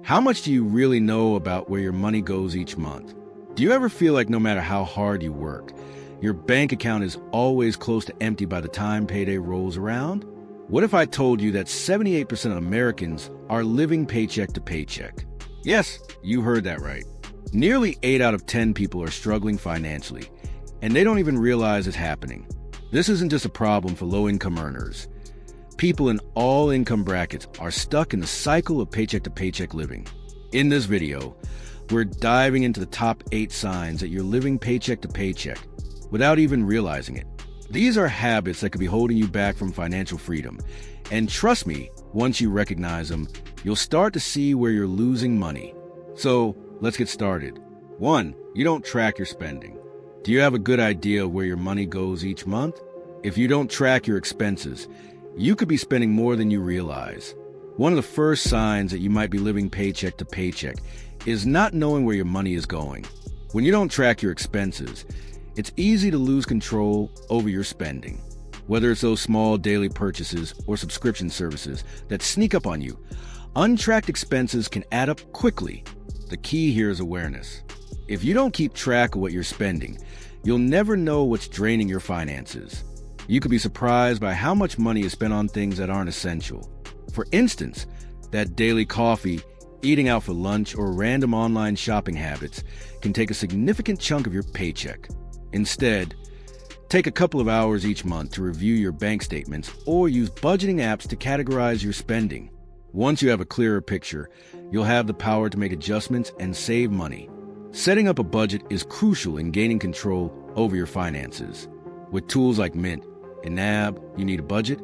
How much do you really know about where your money goes each month? Do you ever feel like no matter how hard you work, your bank account is always close to empty by the time payday rolls around? What if I told you that 78% of Americans are living paycheck to paycheck? Yes, you heard that right. Nearly 8 out of 10 people are struggling financially, and they don't even realize it's happening. This isn't just a problem for low-income earners. People in all income brackets are stuck in the cycle of paycheck-to-paycheck living. In this video, we're diving into the top 8 signs that you're living paycheck-to-paycheck without even realizing it. These are habits that could be holding you back from financial freedom. And trust me, once you recognize them, you'll start to see where you're losing money. So, let's get started. 1. You don't track your spending. Do you have a good idea of where your money goes each month? If you don't track your expenses, you could be spending more than you realize. One of the first signs that you might be living paycheck to paycheck is not knowing where your money is going. When you don't track your expenses, it's easy to lose control over your spending. Whether it's those small daily purchases or subscription services that sneak up on you, untracked expenses can add up quickly. The key here is awareness. If you don't keep track of what you're spending, you'll never know what's draining your finances. You could be surprised by how much money is spent on things that aren't essential. For instance, that daily coffee, eating out for lunch, or random online shopping habits can take a significant chunk of your paycheck. Instead, take a couple of hours each month to review your bank statements or use budgeting apps to categorize your spending. Once you have a clearer picture, you'll have the power to make adjustments and save money. Setting up a budget is crucial in gaining control over your finances. With tools like Mint, in NAB, you need a budget,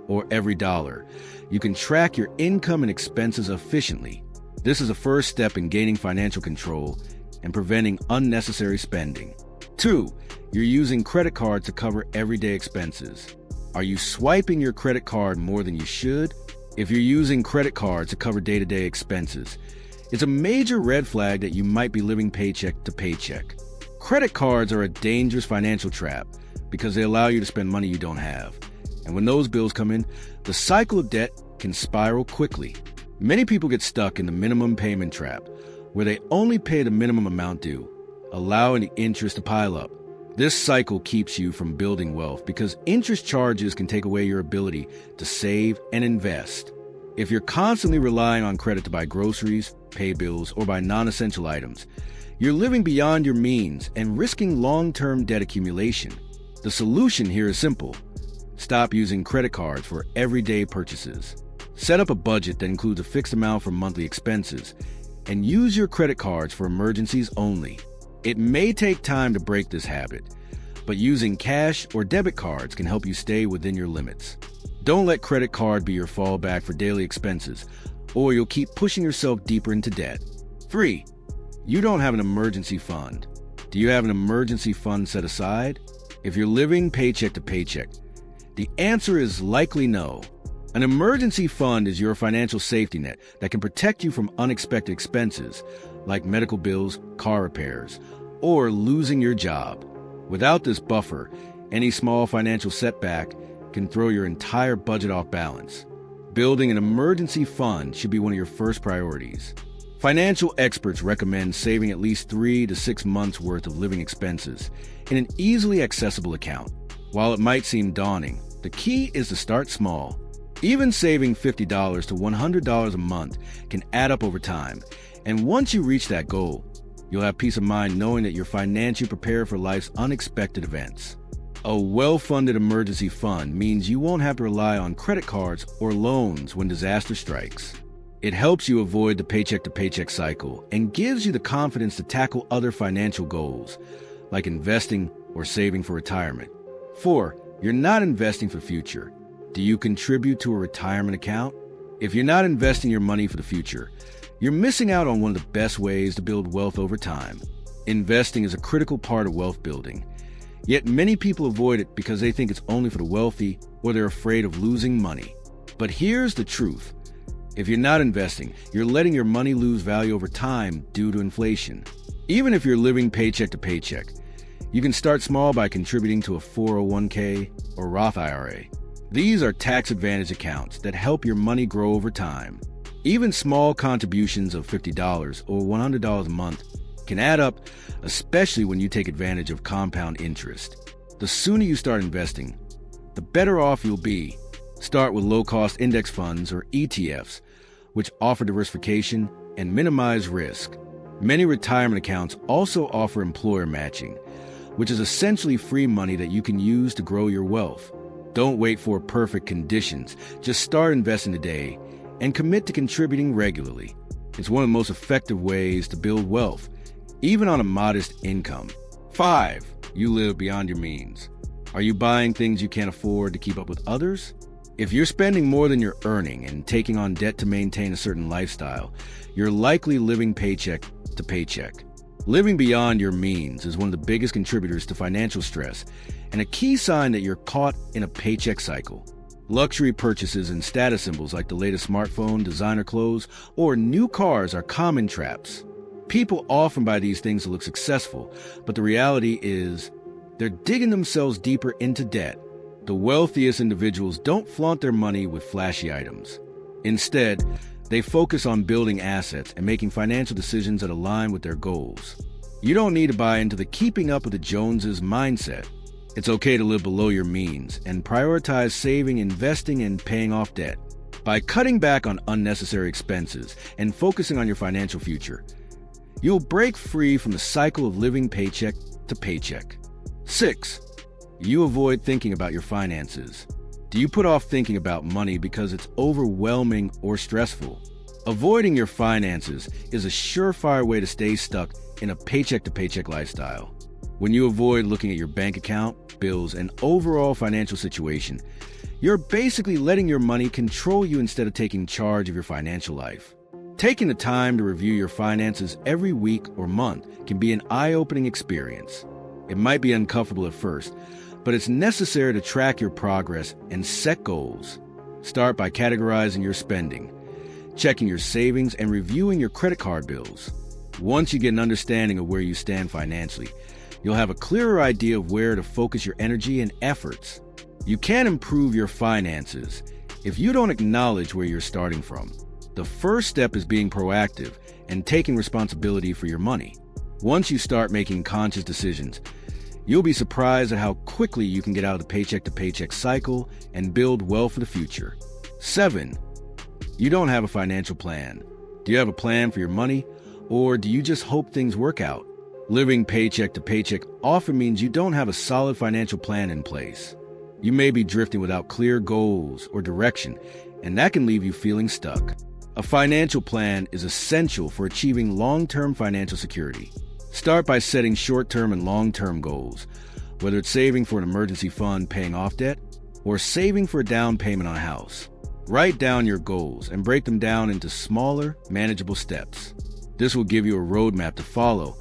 or Every Dollar, you can track your income and expenses efficiently. This is a first step in gaining financial control and preventing unnecessary spending. 2. You're using credit cards to cover everyday expenses. Are you swiping your credit card more than you should? If you're using credit cards to cover day-to-day expenses, it's a major red flag that you might be living paycheck to paycheck. Credit cards are a dangerous financial trap because they allow you to spend money you don't have. And when those bills come in, the cycle of debt can spiral quickly. Many people get stuck in the minimum payment trap, where they only pay the minimum amount due, allowing the interest to pile up. This cycle keeps you from building wealth because interest charges can take away your ability to save and invest. If you're constantly relying on credit to buy groceries, pay bills, or buy non-essential items, you're living beyond your means and risking long-term debt accumulation. The solution here is simple. Stop using credit cards for everyday purchases. Set up a budget that includes a fixed amount for monthly expenses, and use your credit cards for emergencies only. It may take time to break this habit, but using cash or debit cards can help you stay within your limits. Don't let credit card be your fallback for daily expenses, or you'll keep pushing yourself deeper into debt. 3. You don't have an emergency fund. Do you have an emergency fund set aside? If you're living paycheck to paycheck, the answer is likely no. An emergency fund is your financial safety net that can protect you from unexpected expenses, like medical bills, car repairs, or losing your job. Without this buffer, any small financial setback can throw your entire budget off balance. Building an emergency fund should be one of your first priorities. Financial experts recommend saving at least 3 to 6 months' worth of living expenses in an easily accessible account. While it might seem daunting, the key is to start small. Even saving $50 to $100 a month can add up over time, and once you reach that goal, you'll have peace of mind knowing that you're financially prepared for life's unexpected events. A well-funded emergency fund means you won't have to rely on credit cards or loans when disaster strikes. It helps you avoid the paycheck-to-paycheck cycle and gives you the confidence to tackle other financial goals, like investing or saving for retirement. 4. You're not investing for the future. Do you contribute to a retirement account? If you're not investing your money for the future, you're missing out on one of the best ways to build wealth over time. Investing is a critical part of wealth building, yet many people avoid it because they think it's only for the wealthy or they're afraid of losing money. But here's the truth. If you're not investing, you're letting your money lose value over time due to inflation. Even if you're living paycheck to paycheck, you can start small by contributing to a 401k or Roth IRA. These are tax-advantaged accounts that help your money grow over time. Even small contributions of $50 or $100 a month can add up, especially when you take advantage of compound interest. The sooner you start investing, the better off you'll be. Start with low-cost index funds or ETFs, which offer diversification and minimize risk. Many retirement accounts also offer employer matching, which is essentially free money that you can use to grow your wealth. Don't wait for perfect conditions. Just start investing today and commit to contributing regularly. It's one of the most effective ways to build wealth, even on a modest income. 5. You live beyond your means. Are you buying things you can't afford to keep up with others? If you're spending more than you're earning and taking on debt to maintain a certain lifestyle, you're likely living paycheck to paycheck. Living beyond your means is one of the biggest contributors to financial stress and a key sign that you're caught in a paycheck cycle. Luxury purchases and status symbols like the latest smartphone, designer clothes, or new cars are common traps. People often buy these things to look successful, but the reality is they're digging themselves deeper into debt. The wealthiest individuals don't flaunt their money with flashy items. Instead, they focus on building assets and making financial decisions that align with their goals. You don't need to buy into the keeping up with the Joneses mindset. It's okay to live below your means and prioritize saving, investing, and paying off debt. By cutting back on unnecessary expenses and focusing on your financial future, you'll break free from the cycle of living paycheck to paycheck. 6. You avoid thinking about your finances. Do you put off thinking about money because it's overwhelming or stressful? Avoiding your finances is a surefire way to stay stuck in a paycheck-to-paycheck lifestyle. When you avoid looking at your bank account, bills, and overall financial situation, you're basically letting your money control you instead of taking charge of your financial life. Taking the time to review your finances every week or month can be an eye-opening experience. It might be uncomfortable at first, but it's necessary to track your progress and set goals. Start by categorizing your spending, checking your savings, and reviewing your credit card bills. Once you get an understanding of where you stand financially, you'll have a clearer idea of where to focus your energy and efforts. You can't improve your finances if you don't acknowledge where you're starting from. The first step is being proactive and taking responsibility for your money. Once you start making conscious decisions, you'll be surprised at how quickly you can get out of the paycheck-to-paycheck cycle and build wealth for the future. 7. You don't have a financial plan. Do you have a plan for your money, or do you just hope things work out? Living paycheck-to-paycheck often means you don't have a solid financial plan in place. You may be drifting without clear goals or direction, and that can leave you feeling stuck. A financial plan is essential for achieving long-term financial security. Start by setting short-term and long-term goals, whether it's saving for an emergency fund paying off debt or saving for a down payment on a house. Write down your goals and break them down into smaller, manageable steps. This will give you a roadmap to follow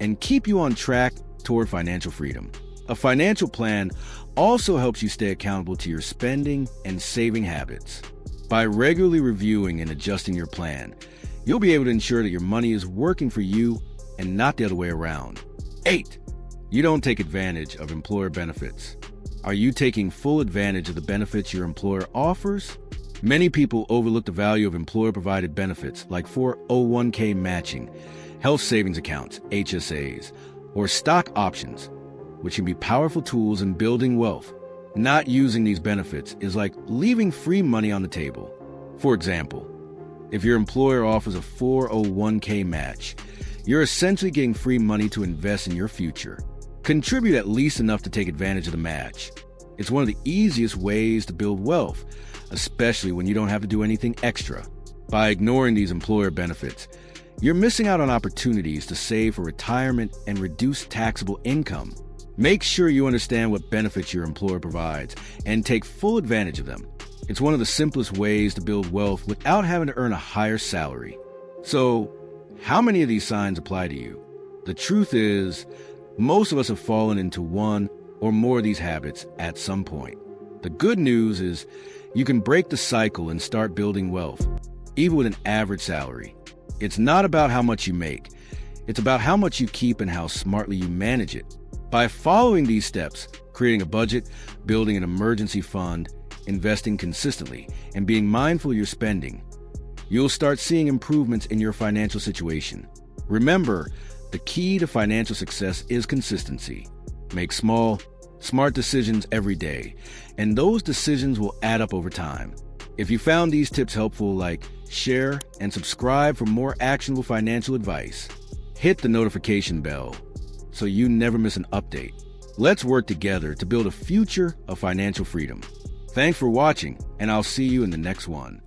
and keep you on track toward financial freedom. A financial plan also helps you stay accountable to your spending and saving habits. By regularly reviewing and adjusting your plan, you'll be able to ensure that your money is working for you and not the other way around. 8. You don't take advantage of employer benefits. Are you taking full advantage of the benefits your employer offers? Many people overlook the value of employer-provided benefits like 401k matching, health savings accounts, HSAs, or stock options, which can be powerful tools in building wealth. Not using these benefits is like leaving free money on the table. For example, if your employer offers a 401k match, you're essentially getting free money to invest in your future. Contribute at least enough to take advantage of the match. It's one of the easiest ways to build wealth, especially when you don't have to do anything extra. By ignoring these employer benefits, you're missing out on opportunities to save for retirement and reduce taxable income. Make sure you understand what benefits your employer provides and take full advantage of them. It's one of the simplest ways to build wealth without having to earn a higher salary. So, how many of these signs apply to you? The truth is, most of us have fallen into one or more of these habits at some point. The good news is you can break the cycle and start building wealth, even with an average salary. It's not about how much you make. It's about how much you keep and how smartly you manage it. By following these steps, creating a budget, building an emergency fund, investing consistently, and being mindful of your spending, you'll start seeing improvements in your financial situation. Remember, the key to financial success is consistency. Make small, smart decisions every day, and those decisions will add up over time. If you found these tips helpful, like, share, and subscribe for more actionable financial advice. Hit the notification bell so you never miss an update. Let's work together to build a future of financial freedom. Thanks for watching, and I'll see you in the next one.